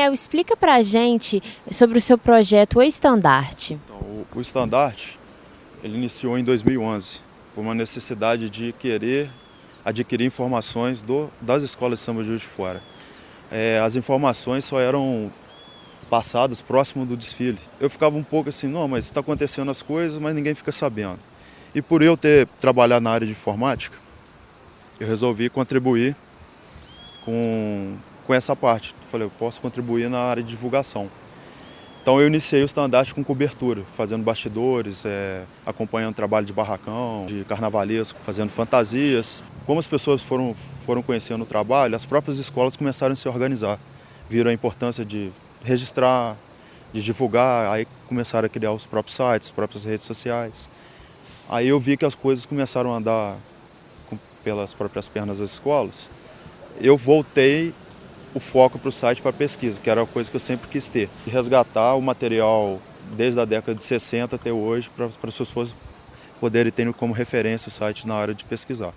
Marcel, explica pra gente sobre o seu projeto O Estandarte. Então, o Estandarte, ele iniciou em 2011, por uma necessidade de querer adquirir informações das escolas de samba de Juiz de Fora. As informações só eram passadas próximo do desfile. Eu ficava um pouco assim, não, mas está acontecendo as coisas, mas ninguém fica sabendo. E por eu ter trabalhado na área de informática, eu resolvi contribuir com essa parte. Falei, eu posso contribuir na área de divulgação. Então eu iniciei o Estandarte com cobertura, fazendo bastidores, acompanhando trabalho de barracão, de carnavalesco, fazendo fantasias. Como as pessoas foram conhecendo o trabalho, as próprias escolas começaram a se organizar. Viram a importância de registrar, de divulgar, aí começaram a criar os próprios sites, as próprias redes sociais. Aí eu vi que as coisas começaram a andar pelas próprias pernas das escolas. Eu voltei o foco para o site para pesquisa, que era a coisa que eu sempre quis ter. Resgatar o material desde a década de 60 até hoje, para as pessoas poderem ter como referência o site na hora de pesquisar.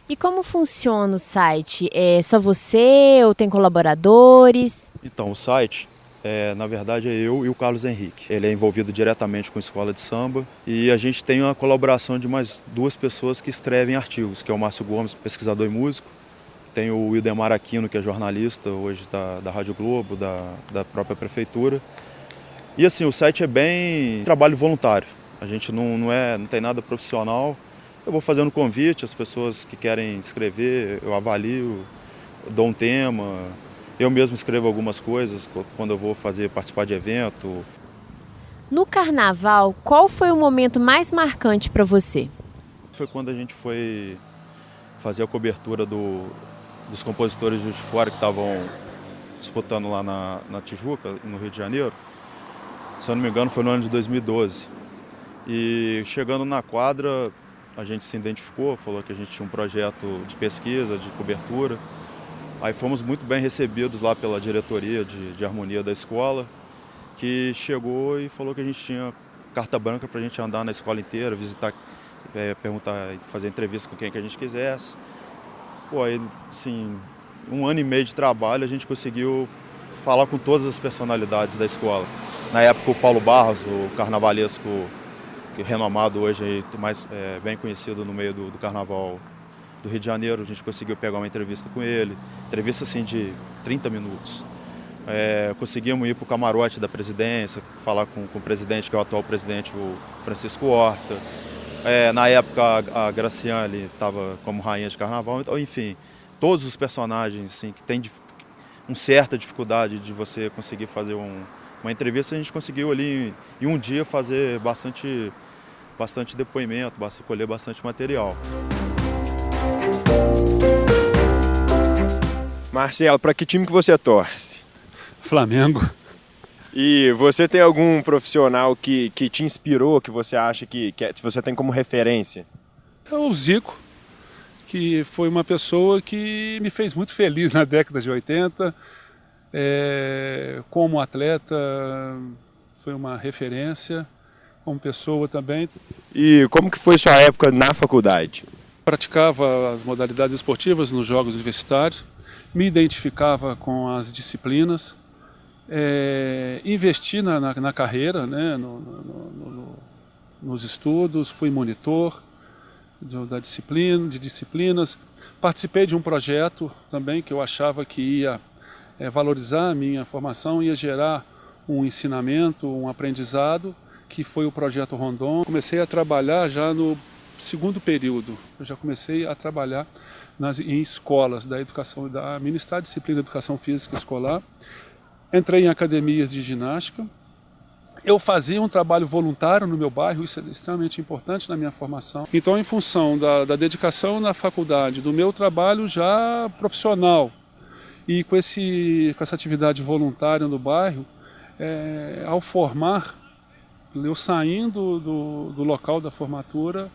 E como funciona o site? É só você ou tem colaboradores? Então, o site, na verdade, é eu e o Carlos Henrique. Ele é envolvido diretamente com a escola de samba e a gente tem uma colaboração de mais duas pessoas que escrevem artigos, que é o Márcio Gomes, pesquisador e músico. Tem o Wildemar Aquino, que é jornalista hoje da Rádio Globo, da própria prefeitura. E assim, o site é bem trabalho voluntário. A gente não tem nada profissional. Eu vou fazendo convite, as pessoas que querem escrever, eu avalio, dou um tema. Eu mesmo escrevo algumas coisas quando eu vou participar de evento. No carnaval, qual foi o momento mais marcante para você? Foi quando a gente foi fazer a cobertura dos compositores de Juiz de Fora que estavam disputando lá na Tijuca, no Rio de Janeiro. Se eu não me engano, foi no ano de 2012. E chegando na quadra, a gente se identificou, falou que a gente tinha um projeto de pesquisa, de cobertura. Aí fomos muito bem recebidos lá pela diretoria de harmonia da escola, que chegou e falou que a gente tinha carta branca para a gente andar na escola inteira, visitar, perguntar, fazer entrevista com quem que a gente quisesse. Pô, aí, assim, 1 ano e meio de trabalho, a gente conseguiu falar com todas as personalidades da escola. Na época, o Paulo Barros, o carnavalesco renomado hoje, bem conhecido no meio do carnaval do Rio de Janeiro, a gente conseguiu pegar uma entrevista com ele, entrevista assim de 30 minutos. Conseguimos ir para o camarote da presidência, falar com o presidente, que é o atual presidente, o Francisco Horta. Na época a Graciane estava como rainha de carnaval, então, enfim, todos os personagens assim, que têm uma certa dificuldade de você conseguir fazer uma entrevista, a gente conseguiu ali em um dia fazer bastante depoimento, colher bastante material. Marcelo, para que time que você torce? Flamengo. E você tem algum profissional que te inspirou, que você acha que você tem como referência? É o Zico, que foi uma pessoa que me fez muito feliz na década de 80. Como atleta, foi uma referência, como pessoa também. E como que foi sua época na faculdade? Praticava as modalidades esportivas nos Jogos Universitários, me identificava com as disciplinas, investi na carreira, né, nos estudos, fui monitor de disciplinas, participei de um projeto também que eu achava que ia valorizar a minha formação, ia gerar um ensinamento, um aprendizado, que foi o Projeto Rondon. Comecei a trabalhar já no segundo período, eu já comecei a trabalhar em escolas da educação, a ministrar a disciplina de educação física escolar. Entrei em academias de ginástica. Eu fazia um trabalho voluntário no meu bairro, isso é extremamente importante na minha formação. Então, em função da dedicação na faculdade, do meu trabalho já profissional e com essa atividade voluntária no bairro, ao formar, eu saindo do local da formatura,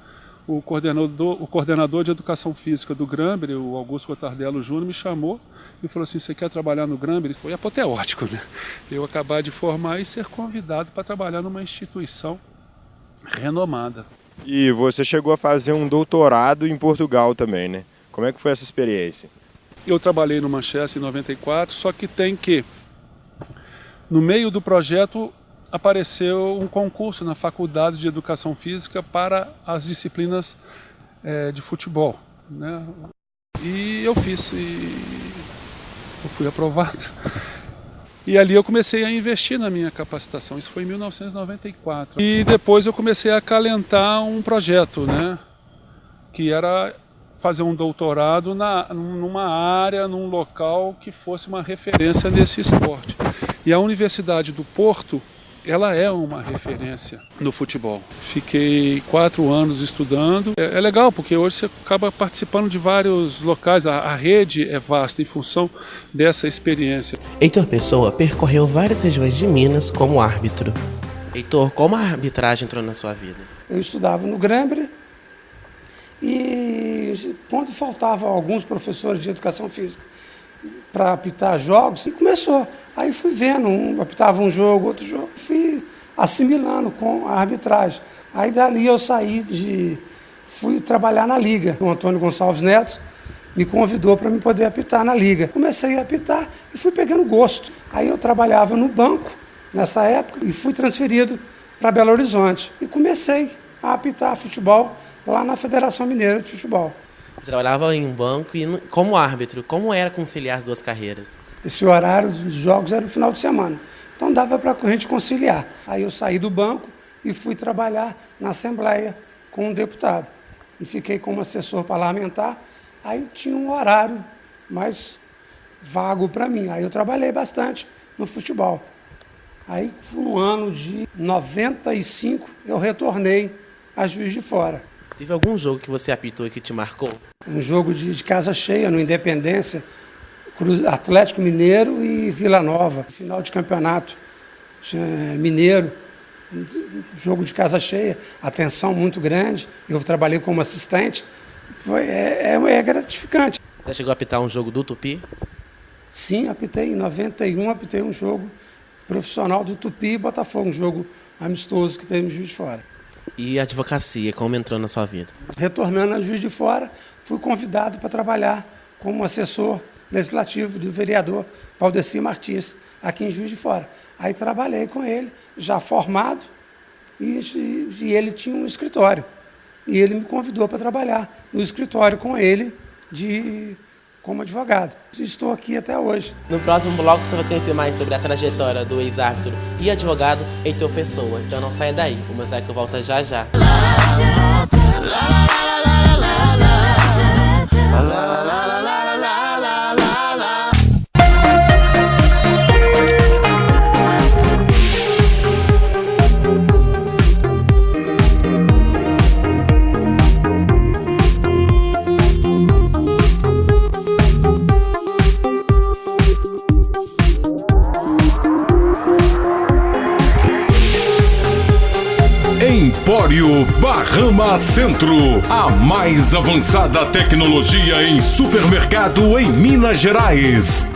o coordenador de educação física do Grambre, o Augusto Gotardello Júnior, me chamou e falou assim: você quer trabalhar no Grambre? Foi apoteótico, né? Eu acabar de formar e ser convidado para trabalhar numa instituição renomada. E você chegou a fazer um doutorado em Portugal também, né? Como é que foi essa experiência? Eu trabalhei no Manchester em 94, só que tem que No meio do projeto apareceu um concurso na Faculdade de Educação Física para as disciplinas de futebol, né? E eu fiz, e eu fui aprovado. E ali eu comecei a investir na minha capacitação, isso foi em 1994. E depois eu comecei a acalentar um projeto, né? Que era fazer um doutorado numa área, num local que fosse uma referência nesse esporte. E a Universidade do Porto, ela é uma referência no futebol. Fiquei 4 anos estudando. É legal, porque hoje você acaba participando de vários locais. A rede é vasta em função dessa experiência. Heitor Pessoa percorreu várias regiões de Minas como árbitro. Heitor, como a arbitragem entrou na sua vida? Eu estudava no Grambler e quando faltavam alguns professores de educação física para apitar jogos, e começou. Aí fui vendo, apitava um jogo, outro jogo, fui assimilando com a arbitragem. Aí dali eu fui trabalhar na Liga. O Antônio Gonçalves Neto me convidou para me poder apitar na Liga. Comecei a apitar e fui pegando gosto. Aí eu trabalhava no banco nessa época e fui transferido para Belo Horizonte. E comecei a apitar futebol lá na Federação Mineira de Futebol. Você trabalhava em um banco e como árbitro, como era conciliar as duas carreiras? Esse horário dos jogos era no final de semana, então dava para a gente conciliar. Aí eu saí do banco e fui trabalhar na Assembleia com um deputado. E fiquei como assessor parlamentar, aí tinha um horário mais vago para mim. Aí eu trabalhei bastante no futebol. Aí no ano de 95 eu retornei a Juiz de Fora. Teve algum jogo que você apitou e que te marcou? Um jogo de casa cheia, no Independência, Atlético Mineiro e Vila Nova. Final de campeonato mineiro, jogo de casa cheia, atenção muito grande. Eu trabalhei como assistente, é gratificante. Você chegou a apitar um jogo do Tupi? Sim, apitei. Em 91, apitei um jogo profissional do Tupi e Botafogo, um jogo amistoso que teve no Juiz de Fora. E a advocacia, como entrou na sua vida? Retornando a Juiz de Fora, fui convidado para trabalhar como assessor legislativo do vereador Valdeci Martins, aqui em Juiz de Fora. Aí trabalhei com ele, já formado, e ele tinha um escritório. E ele me convidou para trabalhar no escritório com ele como advogado. Estou aqui até hoje. No próximo bloco você vai conhecer mais sobre a trajetória do ex-árbitro e advogado Heitor Pessoa. Então não saia daí, o Mosaico volta já já. Empório Bahama Centro, a mais avançada tecnologia em supermercado em Minas Gerais.